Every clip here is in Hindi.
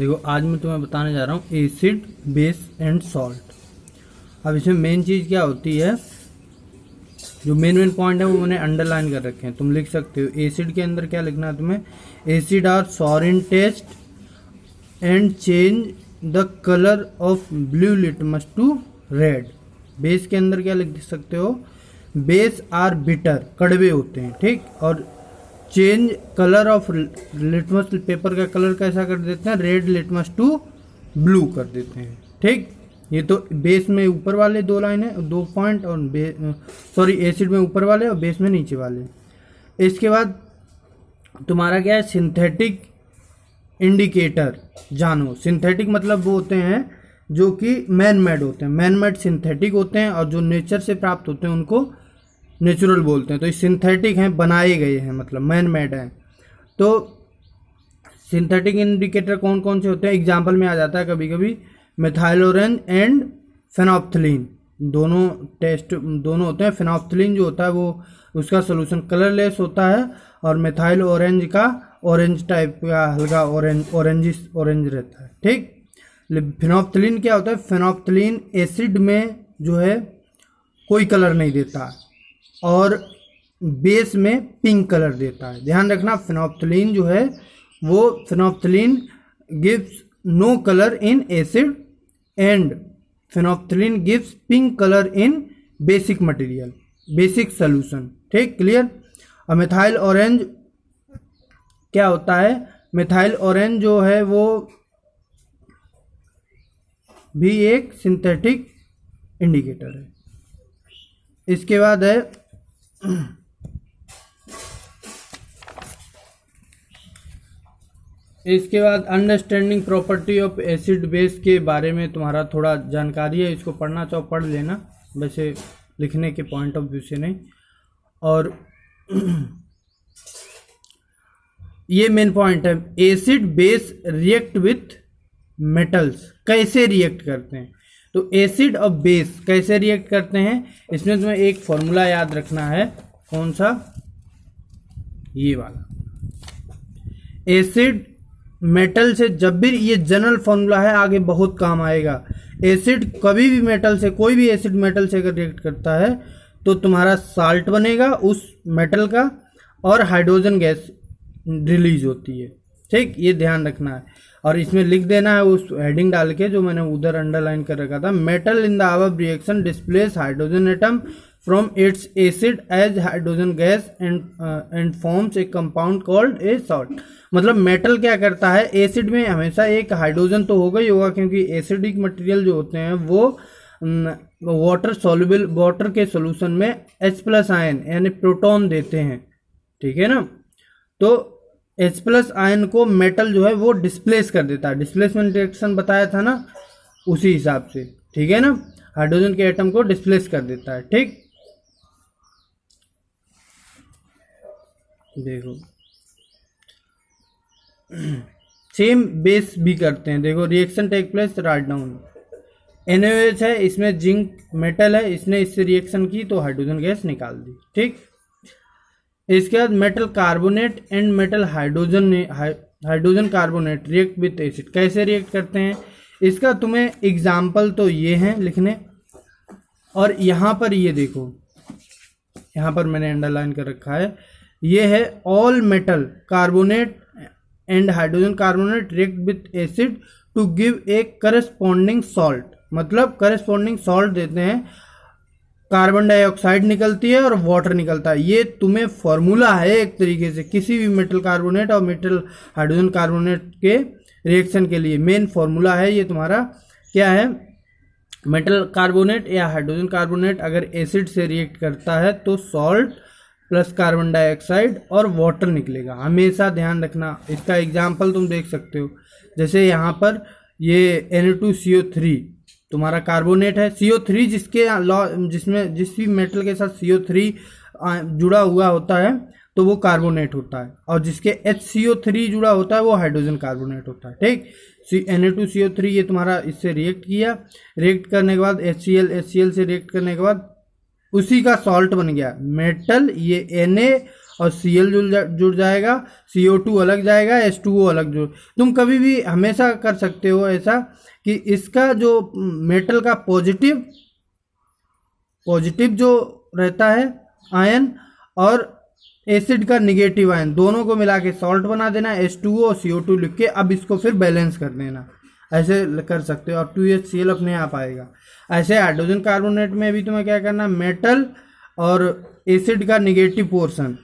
देखो आज मैं तुम्हें बताने जा रहा हूँ एसिड, बेस एंड सॉल्ट। अब इसमें मेन चीज़ क्या होती है, जो मेन पॉइंट है वो मैंने अंडरलाइन कर रखे हैं, तुम लिख सकते हो। एसिड के अंदर क्या लिखना है तुम्हें, acid are sour in taste and change the colour of blue litmus to red. Base के अंदर क्या लिख सकते हो, बेस आर बिटर, कड़वे होते हैं, ठीक। और change colour of litmus paper का कलर कैसा कर देते हैं, रेड लिटमस टू ब्लू कर देते हैं, ठीक। ये तो बेस में ऊपर वाले दो लाइन है, दो पॉइंट, और एसिड में ऊपर वाले और बेस में नीचे वाले। इसके बाद तुम्हारा क्या है, सिंथेटिक इंडिकेटर जानो। सिंथेटिक मतलब वो होते हैं जो कि मैन मेड होते हैं, मैन मेड सिंथेटिक होते हैं, और जो नेचर से प्राप्त होते हैं उनको नेचुरल बोलते हैं। तो ये सिंथेटिक हैं, बनाए गए हैं, मतलब मैन मेड हैं। तो सिंथेटिक इंडिकेटर कौन कौन से होते हैं, एग्जाम्पल में आ जाता है कभी कभी मिथाइल ऑरेंज एंड फेनोप्थलीन, दोनों होते हैं। फेनोप्थलीन जो होता है वो उसका सोल्यूशन कलरलेस होता है, और मिथाइल ऑरेंज का ऑरेंज टाइप का हल्का ऑरेंज रहता है, ठीक। फेनोप्थलीन क्या होता है, फेनोप्थलीन एसिड में जो है कोई कलर नहीं देता और बेस में पिंक कलर देता है। ध्यान रखना, फेनोप्थलीन जो है वो phenolphthalein gives no colour in acid and phenolphthalein gives pink colour in basic material, basic solution, ठीक, क्लियर। और मिथाइल ऑरेंज क्या होता है, मिथाइल ऑरेंज जो है वो भी एक सिंथेटिक इंडिकेटर है। इसके बाद है understanding property of acid base के बारे में तुम्हारा थोड़ा जानकारी है, इसको पढ़ना चाहो पढ़ लेना, वैसे लिखने के पॉइंट ऑफ व्यू से नहीं। और ये मेन पॉइंट है, acid base react with metals, कैसे रिएक्ट करते हैं। तो एसिड और बेस कैसे रिएक्ट करते हैं, इसमें तुम्हें एक फॉर्मूला याद रखना है। कौन सा, ये वाला। एसिड मेटल से, जब भी, ये जनरल फॉर्मूला है, आगे बहुत काम आएगा। एसिड कभी भी मेटल से, कोई भी एसिड मेटल से अगर रिएक्ट करता है तो तुम्हारा साल्ट बनेगा उस मेटल का, और हाइड्रोजन गैस रिलीज होती है, ठीक, ये ध्यान रखना है। और इसमें लिख देना है उस हेडिंग डाल के जो मैंने उधर अंडरलाइन कर रखा था, metal in the above reaction displace hydrogen atom from its acid as hydrogen gas and forms a compound called a salt. मतलब मेटल क्या करता है, एसिड में हमेशा एक हाइड्रोजन तो होगा ही होगा, क्योंकि एसिडिक मटेरियल जो होते हैं वो वाटर सॉल्युबल, वाटर के सोल्यूशन में H+ आयन यानी प्रोटॉन देते हैं, ठीक है ना। तो H+ आयन को मेटल जो है वो डिस्प्लेस कर देता है, डिस्प्लेसमेंट रिएक्शन बताया था ना, उसी हिसाब से, ठीक है ना, हाइड्रोजन के एटम को डिस्प्लेस कर देता है, ठीक। देखो सेम बेस भी करते हैं, देखो reaction take place, right down. NaOH है, इसमें जिंक मेटल है, इसने इससे रिएक्शन की तो हाइड्रोजन गैस निकाल दी, ठीक। इसके बाद metal carbonate and metal hydrogen carbonate react with acid, कैसे रिएक्ट करते हैं, इसका तुम्हें एग्जाम्पल तो ये हैं लिखने। और यहाँ पर ये देखो, यहाँ पर मैंने अंडरलाइन कर रखा है, ये है all metal carbonate and hydrogen carbonate react with acid to give a corresponding salt. मतलब करस्पॉन्डिंग सॉल्ट देते हैं, कार्बन डाइऑक्साइड निकलती है और वाटर निकलता है। ये तुम्हें फॉर्मूला है एक तरीके से, किसी भी मेटल कार्बोनेट और मेटल हाइड्रोजन कार्बोनेट के रिएक्शन के लिए मेन फॉर्मूला है ये तुम्हारा। क्या है, मेटल कार्बोनेट या हाइड्रोजन कार्बोनेट अगर एसिड से रिएक्ट करता है तो सॉल्ट प्लस कार्बन डाइऑक्साइड और वाटर निकलेगा, हमेशा ध्यान रखना। इसका एग्जाम्पल तुम देख सकते हो, जैसे यहाँ पर ये Na2CO3 तुम्हारा कार्बोनेट है, CO3 जिसमें जिस भी मेटल के साथ CO3 जुड़ा हुआ होता है तो वो कार्बोनेट होता है, और जिसके HCO3 जुड़ा होता है वो हाइड्रोजन कार्बोनेट होता है, ठीक। Na2CO3 ये तुम्हारा इससे रिएक्ट किया, रिएक्ट करने के बाद HCl से रिएक्ट करने के बाद उसी का सॉल्ट बन गया मेटल, ये Na और Cl जुड़ जाएगा, CO2 अलग जाएगा, H2O अलग जुड़। तुम कभी भी हमेशा कर सकते हो ऐसा कि इसका जो मेटल का पॉजिटिव जो रहता है आयन और एसिड का निगेटिव आयन, दोनों को मिला के सॉल्ट बना देना, H2O और CO2 लिख के। अब इसको फिर बैलेंस कर देना, ऐसे कर सकते हो और 2HCl अपने आप आएगा। ऐसे हाइड्रोजन कार्बोनेट में भी तुम्हें क्या करना, मेटल और एसिड का निगेटिव पोर्शन,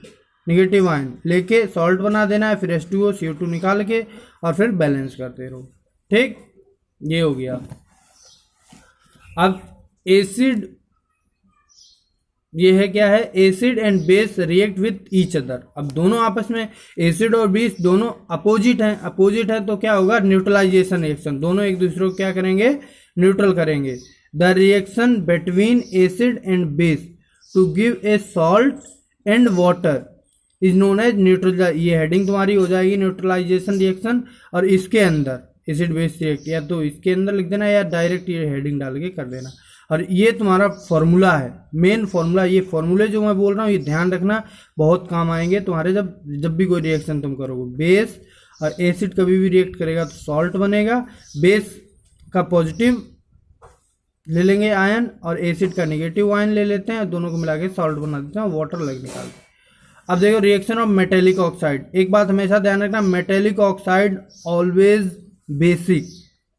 निगेटिव आयन लेके सॉल्ट बना देना है, फिर H2O CO2 निकाल के और फिर बैलेंस करते रहो। ठीक, ये हो गया। अब एसिड, ये है क्या है, acid and base react with each other. अब दोनों आपस में, एसिड और बेस दोनों अपोजिट है तो क्या होगा, न्यूट्रलाइजेशन रिएक्शन, दोनों एक दूसरे को क्या करेंगे, न्यूट्रल करेंगे। The reaction between acid and base to give a salt and water is known as neutral. ये हेडिंग तुम्हारी हो जाएगी न्यूट्रलाइजेशन रिएक्शन। और इसके अंदर एसिड बेस रिएक्ट, या तो इसके अंदर लिख देना या डायरेक्ट ये हेडिंग डाल के कर देना। और ये तुम्हारा फॉर्मूला है, मेन फॉर्मूला। ये फॉर्मूले जो मैं बोल रहा हूँ ये ध्यान रखना, बहुत काम आएंगे तुम्हारे जब भी कोई रिएक्शन तुम करोगे। बेस और एसिड कभी भी रिएक्ट करेगा तो सॉल्ट बनेगा, बेस का पॉजिटिव ले लेंगे आयन और एसिड का नेगेटिव आयन ले लेते हैं, दोनों को मिला के सॉल्ट बना देते हैं, वाटर अलग निकालते हैं। अब देखो रिएक्शन ऑफ मेटेलिक ऑक्साइड। एक बात हमेशा ध्यान रखना, metallic oxide always basic.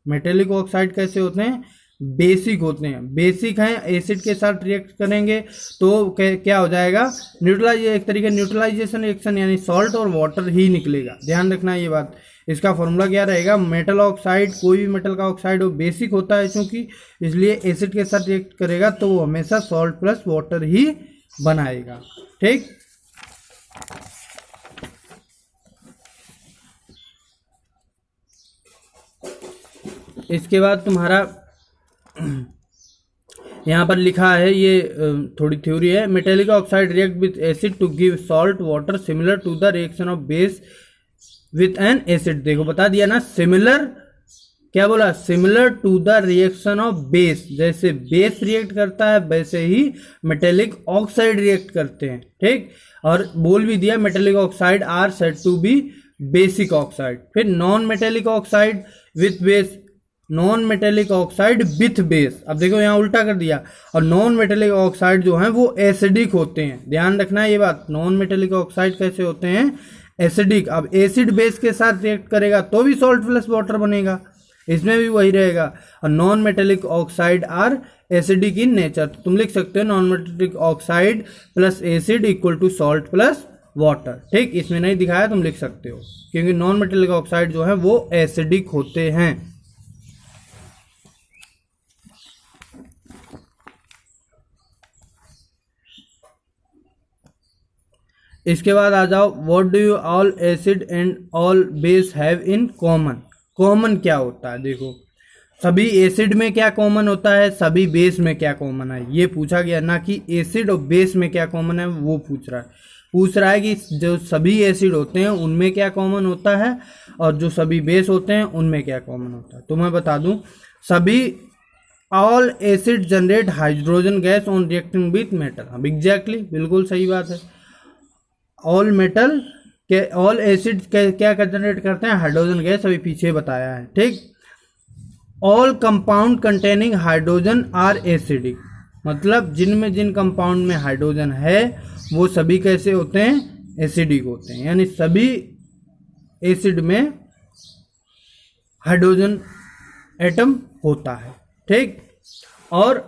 Metallic oxide कैसे होते हैं, बेसिक होते हैं। बेसिक हैं, एसिड के साथ रिएक्ट करेंगे तो क्या हो जाएगा, एक तरीके न्यूट्रलाइजेशन रिएक्शन, यानी सॉल्ट और वाटर ही निकलेगा। ध्यान रखना ये बात। इसका फॉर्मूला क्या रहेगा, मेटल ऑक्साइड, कोई भी मेटल का ऑक्साइड वो बेसिक होता है क्योंकि, इसलिए एसिड के साथ रिएक्ट करेगा तो वो हमेशा सॉल्ट प्लस वाटर ही बनाएगा। ठीक, इसके बाद तुम्हारा यहाँ पर लिखा है, ये थोड़ी थ्योरी है। Metallic oxide react with acid to give salt water similar to the reaction of base with an acid. देखो बता दिया ना, सिमिलर, क्या बोला, similar to the reaction of base. जैसे बेस रिएक्ट करता है वैसे ही मेटेलिक ऑक्साइड रिएक्ट करते हैं। ठीक, और बोल भी दिया metallic oxide are said to be basic oxide. फिर non metallic oxide with base, non metallic oxide with base. अब देखो यहाँ उल्टा कर दिया, और नॉन मेटेलिक ऑक्साइड जो हैं वो एसिडिक होते हैं। ध्यान रखना ये बात, नॉन मेटेलिक ऑक्साइड कैसे होते हैं, एसिडिक। अब एसिड बेस के साथ रिएक्ट करेगा तो भी सॉल्ट प्लस वाटर बनेगा, इसमें भी वही रहेगा। और non metallic oxide are acidic in nature. तो तुम लिख सकते हो non metallic oxide plus acid equal to salt plus water. ठीक, इसमें नहीं दिखाया, तुम लिख सकते हो, क्योंकि नॉन मेटेलिक ऑक्साइड जो है वो एसिडिक होते हैं। इसके बाद आ जाओ, what do you all acid and all base have in common. Common क्या होता है, देखो सभी एसिड में क्या कॉमन होता है, सभी बेस में क्या कॉमन है, ये पूछा गया, ना कि एसिड और बेस में क्या कॉमन है वो पूछ रहा है कि जो सभी एसिड होते हैं उनमें क्या कॉमन होता है और जो सभी बेस होते हैं उनमें क्या कॉमन होता है। तो मैं बता दूं, सभी all acid generate hydrogen gas on reacting with metal. अब एग्जैक्टली बिल्कुल सही बात है, ऑल मेटल के ऑल एसिड क्या जनरेट करते हैं, हाइड्रोजन गैस, अभी पीछे बताया है। ठीक, all compound containing hydrogen are acidic, मतलब जिन कंपाउंड में हाइड्रोजन है वो सभी कैसे होते हैं, एसिडिक होते हैं। यानी सभी एसिड में हाइड्रोजन एटम होता है। ठीक, और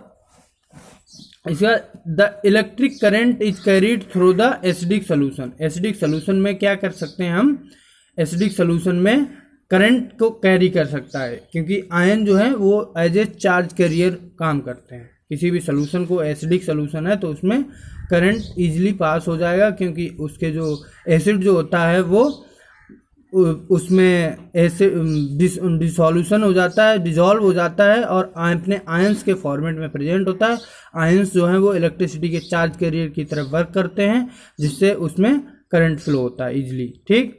इसका the electric current is carried through the acidic solution. Acidic solution में क्या कर सकते हैं हम, एसिडिक सोल्यूशन में करंट को कैरी कर सकता है, क्योंकि आयन जो है वो एज ए चार्ज कैरियर काम करते हैं। किसी भी सोल्यूशन को, एसिडिक सोल्यूशन है तो उसमें करंट इजीली पास हो जाएगा, क्योंकि उसके जो एसिड जो होता है वो उसमें डिसॉल्यूशन हो जाता है, डिजॉल्व हो जाता है और अपने आयंस के फॉर्मेट में प्रेजेंट होता है। आयंस जो है वो इलेक्ट्रिसिटी के चार्ज कैरियर की तरफ वर्क करते हैं, जिससे उसमें करंट फ्लो होता है इजीली। ठीक,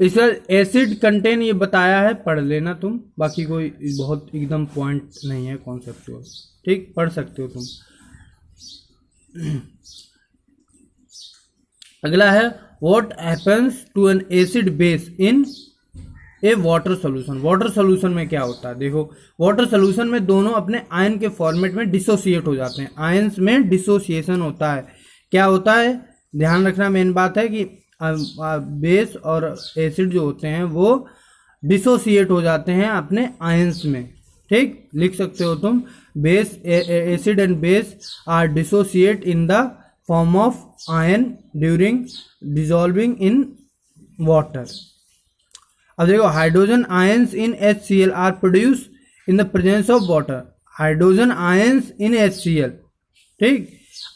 इस एसिड कंटेन ये बताया है, पढ़ लेना तुम, बाकी कोई बहुत एकदम पॉइंट नहीं है कॉन्सेप्चुअल। ठीक, पढ़ सकते हो तुम। अगला है what happens to an acid base in a water solution. Water solution में क्या होता है, देखो वाटर सोल्यूशन में दोनों अपने आयन के फॉर्मेट में डिसोसिएट हो जाते हैं, आयन्स में डिसोसिएशन होता है। क्या होता है, ध्यान रखना, मेन बात है कि बेस और एसिड जो होते हैं वो डिसोसिएट हो जाते हैं अपने आयन्स में। ठीक, लिख सकते हो तुम, base acid and base are dissociate in the form of ion during dissolving in water. अब देखो hydrogen ions in HCl are produce in the presence of water. Hydrogen ions in HCl, ठीक,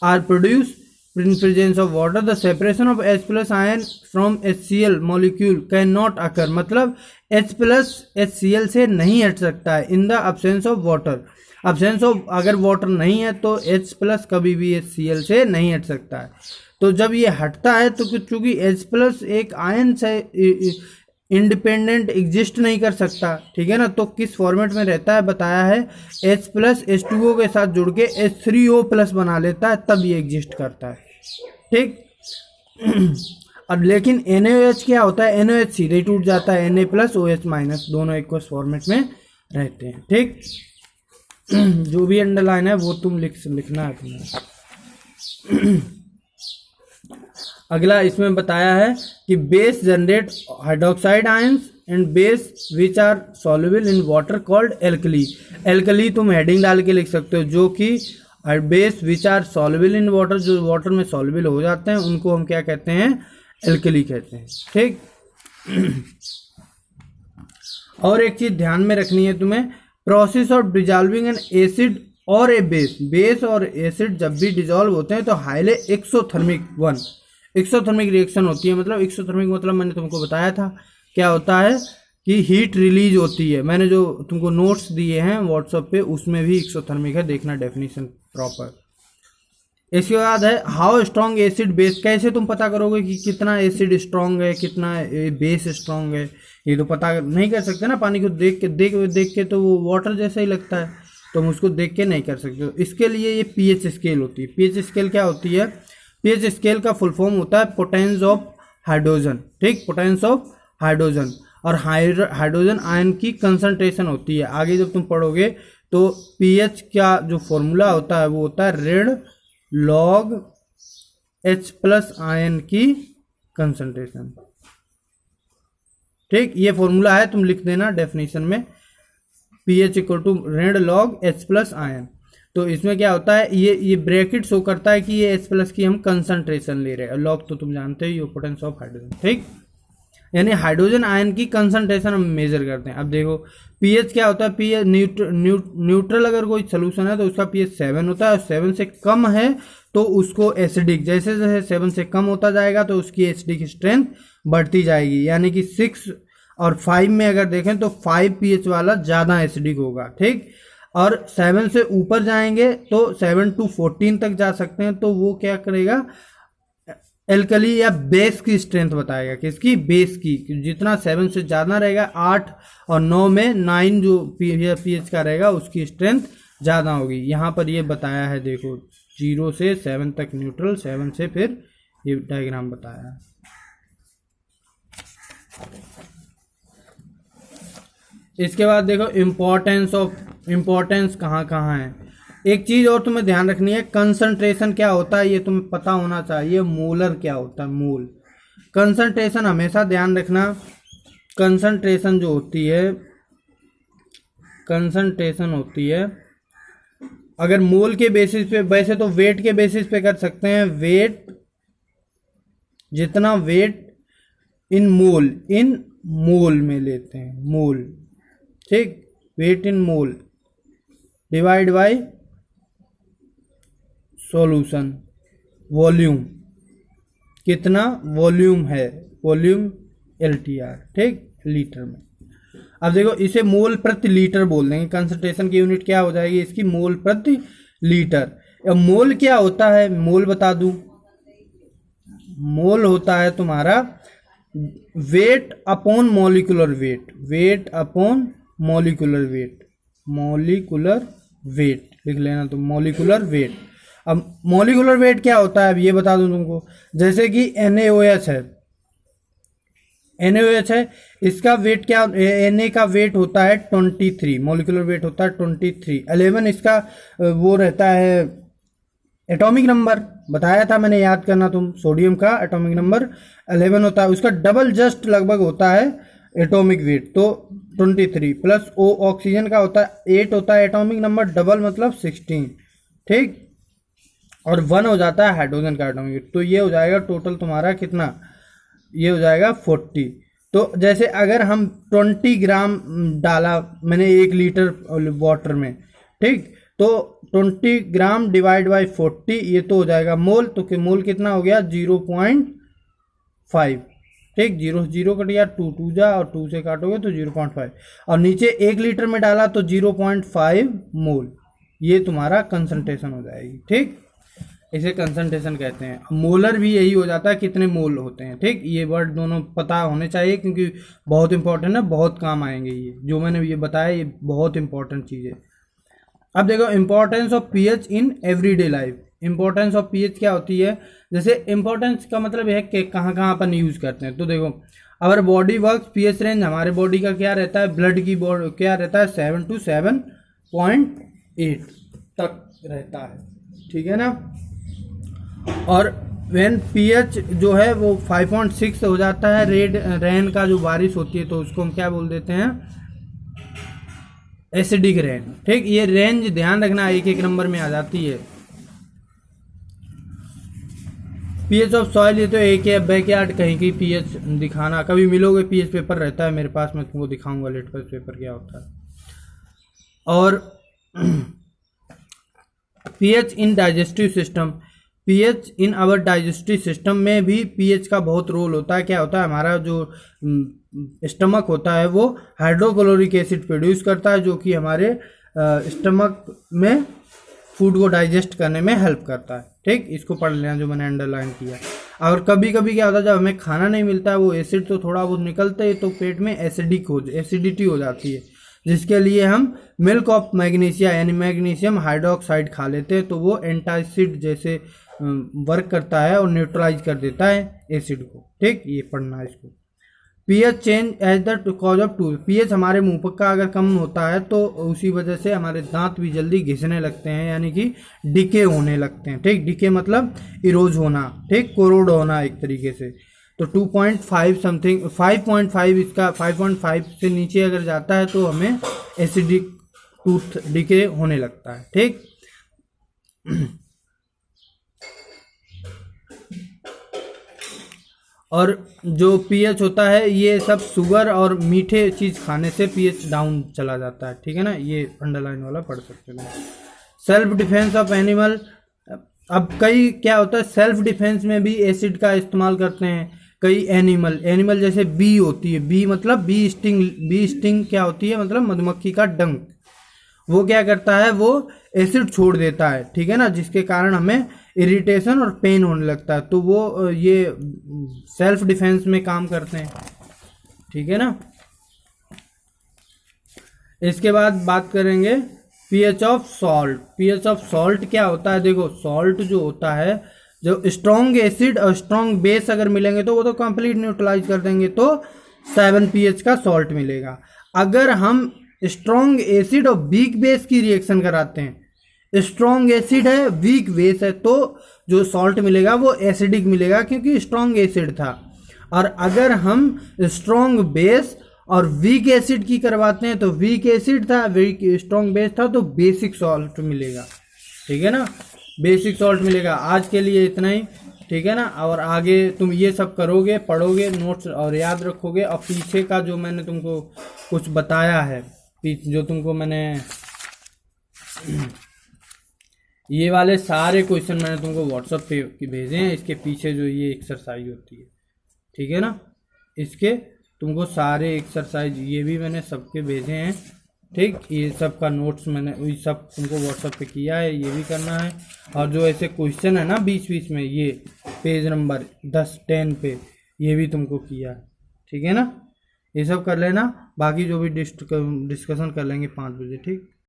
are produce in presence of water. The separation of H plus ion from HCl molecule can not occur, मतलब H प्लस HCl से नहीं हट सकता है in the absence of water. Absence of, अगर वाटर नहीं है तो H प्लस कभी भी HCl से नहीं हट सकता है। तो जब ये हटता है तो चूंकि H प्लस एक आयन से इंडिपेंडेंट एग्जिस्ट नहीं कर सकता, ठीक है ना, तो किस फॉर्मेट में रहता है बताया है, H प्लस H2O के साथ जुड़ के H3O प्लस बना लेता है, तब ये एग्जिस्ट करता है। ठीक, अब लेकिन NaOH क्या होता है, NaOH सीधे टूट जाता है, Na प्लस OH माइनस, दोनों एक फॉर्मेट में रहते हैं। ठीक, जो भी अंडरलाइन है वो तुम लिखना है तुम्हें। अगला इसमें बताया है कि base generate hydroxide ions and base which are soluble in water called alkali. Alkali तुम हेडिंग डाल के लिख सकते हो, जो कि base which are soluble in water, जो वाटर में सॉल्युबल हो जाते हैं उनको हम क्या कहते हैं, एल्कली कहते हैं। ठीक, और एक चीज ध्यान में रखनी है तुम्हें, process of dissolving N acid और ए बेस। बेस और एसिड जब भी डिजॉल्व होते हैं तो हाईली एक्सोथर्मिक रिएक्शन होती है। मतलब एक्सोथर्मिक मतलब मैंने तुमको बताया था क्या होता है कि हीट रिलीज होती है। मैंने जो तुमको नोट्स दिए हैं व्हाट्सएप पे उसमें भी एक्सोथर्मिक है, देखना डेफिनेशन प्रॉपर। इसके बाद है हाउ स्ट्रॉन्ग एसिड बेस। कैसे तुम पता करोगे कि कितना एसिड स्ट्रॉन्ग है, कितना बेस स्ट्रॉन्ग है, ये तो पता नहीं कर सकते ना, पानी को देख के तो वो वाटर जैसा ही लगता है, तो हम उसको देख के नहीं कर सकते। इसके लिए ये पीएच स्केल होती है। पीएच स्केल क्या होती है, पीएच स्केल का फुल फॉर्म होता है पोटेंस ऑफ हाइड्रोजन। ठीक, पोटेंस ऑफ हाइड्रोजन, और हाइड्रोजन आयन की कंसंट्रेशन होती है। आगे जब तुम पढ़ोगे तो पीएच का जो फॉर्मूला होता है वो होता है ऋण लॉग H प्लस आयन की कंसंट्रेशन। ठीक, ये फॉर्मूला है, तुम लिख देना डेफिनेशन में, पीएच इक्वल टू ऋण लॉग H प्लस आयन। तो इसमें क्या होता है, ये ब्रैकेट शो करता है कि ये H प्लस की हम कंसंट्रेशन ले रहे हैं, लॉग तो तुम जानते ही हो पोटेंस ऑफ हाइड्रोजन। ठीक, यानी हाइड्रोजन आयन की कंसंट्रेशन हम मेजर करते हैं। अब देखो पीएच क्या होता है, पीएच न्यूट्रल अगर कोई सोल्यूशन है तो उसका पीएच 7 होता है, और 7 से कम है तो उसको एसिडिक, जैसे जैसे 7 से कम होता जाएगा तो उसकी एसिडिक स्ट्रेंथ बढ़ती जाएगी। यानी कि 6 और 5 में अगर देखें तो 5 पीएच वाला ज़्यादा एसिडिक होगा। ठीक, और 7 से ऊपर जाएंगे तो 7 to 14 तक जा सकते हैं, तो वो क्या करेगा, एल्कली या बेस की स्ट्रेंथ बताएगा, किसकी, बेस की। जितना 7 से ज़्यादा रहेगा, 8 और 9 में 9 जो पीएच का रहेगा उसकी स्ट्रेंथ ज़्यादा होगी। यहाँ पर ये बताया है, देखो 0 से 7 तक न्यूट्रल, 7 से फिर ये डायग्राम बताया है। इसके बाद देखो इम्पोर्टेंस कहाँ कहाँ है। एक चीज और तुम्हें ध्यान रखनी है, कंसंट्रेशन क्या होता है ये तुम्हें पता होना चाहिए। मोलर क्या होता है, मोल। कंसंट्रेशन हमेशा ध्यान रखना, कंसंट्रेशन जो होती है, कंसंट्रेशन होती है अगर मोल के बेसिस पे, वैसे तो वेट के बेसिस पे कर सकते हैं। वेट, जितना वेट इन मोल में लेते हैं, मोल। ठीक, weight in mole divide by solution volume, कितना वॉल्यूम है, वॉल्यूम LTR। ठीक, लीटर में। अब देखो इसे मोल प्रति लीटर बोल देंगे, कंसंट्रेशन की यूनिट क्या हो जाएगी इसकी, मोल प्रति लीटर। अब मोल क्या होता है, मोल बता दूं, मोल होता है तुम्हारा weight upon molecular weight, weight upon molecular weight, molecular weight लिख लेना तो मॉलिक्यूलर वेट। अब मॉलिक्यूलर वेट क्या होता है अब ये बता दूं तुमको, जैसे कि NaOH है, NaOH है, इसका वेट क्या, Na का वेट होता है 23, मॉलिक्यूलर वेट होता है 23, 11 इसका वो रहता है एटॉमिक नंबर, बताया था मैंने, याद करना तुम, सोडियम का एटॉमिक नंबर 11 होता है, उसका डबल जस्ट लगभग होता है एटॉमिक वेट, तो 23 प्लस O ऑक्सीजन का होता है 8 होता है एटॉमिक नंबर, डबल मतलब 16, ठीक, और 1 हो जाता है हाइड्रोजन का एटॉमिक वेट, तो ये हो जाएगा टोटल तुम्हारा कितना, ये हो जाएगा 40। तो जैसे अगर हम 20 ग्राम डाला मैंने 1 लीटर वाटर में, ठीक, तो 20 ग्राम डिवाइड बाई 40 ये तो हो जाएगा मोल, तो मोल कितना हो गया 0.5, ठीक, 0 0 कट गया, 2 2 जा और 2 से काटोगे तो 0.5, और नीचे 1 लीटर में डाला तो 0.5 मोल, ये तुम्हारा कंसंट्रेशन हो जाएगी, ठीक, इसे कंसंट्रेशन कहते हैं। मोलर भी यही हो जाता है कितने मोल होते हैं, ठीक, ये वर्ड दोनों पता होने चाहिए क्योंकि बहुत इंपॉर्टेंट है, बहुत काम आएंगे, ये जो मैंने ये बताया ये बहुत इंपॉर्टेंट चीज़ है। अब देखो importance of pH in everyday life, importance of pH क्या होती है, जैसे इंपॉर्टेंस का मतलब है कि कहाँ कहाँ अपन यूज़ करते हैं, तो देखो our body work pH range, हमारे बॉडी का क्या रहता है, ब्लड की बॉडी क्या रहता है 7 to 7.8 तक रहता है, ठीक है ना, और व्हेन पीएच जो है वो 5.6 हो जाता है, रेन का जो बारिश होती है तो उसको हम क्या बोल देते हैं, एसिडिक रेन, ठीक, ये रेंज ध्यान रखना एक एक नंबर में आ जाती है। पीएच ऑफ सॉइल, ये तो एक है बैकयार्ड कहीं की पीएच दिखाना, कभी मिलोगे पीएच पेपर रहता है मेरे पास, मैं तुमको दिखाऊंगा लिटमस पेपर क्या होता है। और pH in digestive system, pH in our digestive system में भी पीएच का बहुत रोल होता है। क्या होता है, हमारा जो स्टमक होता है वो हाइड्रोक्लोरिक एसिड प्रोड्यूस करता है जो कि हमारे स्टमक में फूड को डाइजेस्ट करने में हेल्प करता है, ठीक, इसको पढ़ लेना जो मैंने अंडरलाइन किया। और कभी कभी क्या होता है जब हमें खाना नहीं मिलता है वो एसिड तो थोड़ा बहुत निकलते हैं तो पेट में एसिडिटी हो जाती है, जिसके लिए हम मिल्क ऑफ मैग्नीशिया यानी मैग्नीशियम हाइड्रोक्साइड खा लेते हैं, तो वो एंटासिड जैसे वर्क करता है और न्यूट्रलाइज कर देता है एसिड को, ठीक, ये पढ़ना है इसको। PH change as the cause of tooth, pH हमारे मुंह का अगर कम होता है तो उसी वजह से हमारे दांत भी जल्दी घिसने लगते हैं, यानी कि डिके होने लगते हैं, ठीक, डिके मतलब इरोज होना, ठीक, कोरोड होना एक तरीके से। तो 2.5 समथिंग 5.5 इसका 5.5 से नीचे अगर जाता है तो हमें एसिडिक टूथ डिके होने लगता है, ठीक। और जो पीएच होता है ये सब शुगर और मीठे चीज़ खाने से पीएच डाउन चला जाता है, ठीक है ना, ये अंडरलाइन वाला पढ़ सकते हैं। सेल्फ डिफेंस ऑफ एनिमल, अब कई क्या होता है सेल्फ डिफेंस में भी एसिड का इस्तेमाल करते हैं कई एनिमल जैसे बी होती है, बी मतलब बी स्टिंग क्या होती है, मतलब मधुमक्खी का डंक, वो क्या करता है वो एसिड छोड़ देता है, ठीक है ना, जिसके कारण हमें इरिटेशन और पेन होने लगता है, तो वो ये सेल्फ डिफेंस में काम करते हैं, ठीक है ना। इसके बाद बात करेंगे pH of salt, pH of salt क्या होता है, देखो सॉल्ट जो होता है, जो स्ट्रॉन्ग एसिड और स्ट्रॉन्ग बेस अगर मिलेंगे तो वो तो कंप्लीट न्यूट्रलाइज कर देंगे, तो 7 pH का सॉल्ट मिलेगा। अगर हम स्ट्रॉन्ग एसिड और वीक बेस की रिएक्शन कराते हैं, स्ट्रॉन्ग एसिड है वीक बेस है, तो जो सॉल्ट मिलेगा वो एसिडिक मिलेगा क्योंकि स्ट्रॉन्ग एसिड था। और अगर हम स्ट्रॉन्ग बेस और वीक एसिड की करवाते हैं तो वीक एसिड था, वीक स्ट्रॉन्ग बेस था, तो बेसिक सॉल्ट मिलेगा, ठीक है ना, बेसिक सॉल्ट मिलेगा। आज के लिए इतना ही, ठीक है ना, और आगे तुम ये सब करोगे, पढ़ोगे नोट्स और याद रखोगे, और पीछे का जो मैंने तुमको कुछ बताया है, जो तुमको मैंने ये वाले सारे क्वेश्चन मैंने तुमको व्हाट्सएप पे भेजे हैं, इसके पीछे जो ये एक्सरसाइज होती है, ठीक है ना, इसके तुमको सारे एक्सरसाइज ये भी मैंने सबके भेजे हैं, ठीक, ये सब का नोट्स मैंने वही सब तुमको व्हाट्सएप पे किया है, ये भी करना है। और जो ऐसे क्वेश्चन है ना बीच बीच में, ये पेज नंबर 10-10 पे ये भी तुमको किया है, ठीक है ना, ये सब कर लेना, बाकी जो भी डिस्कशन कर लेंगे 5 बजे, ठीक।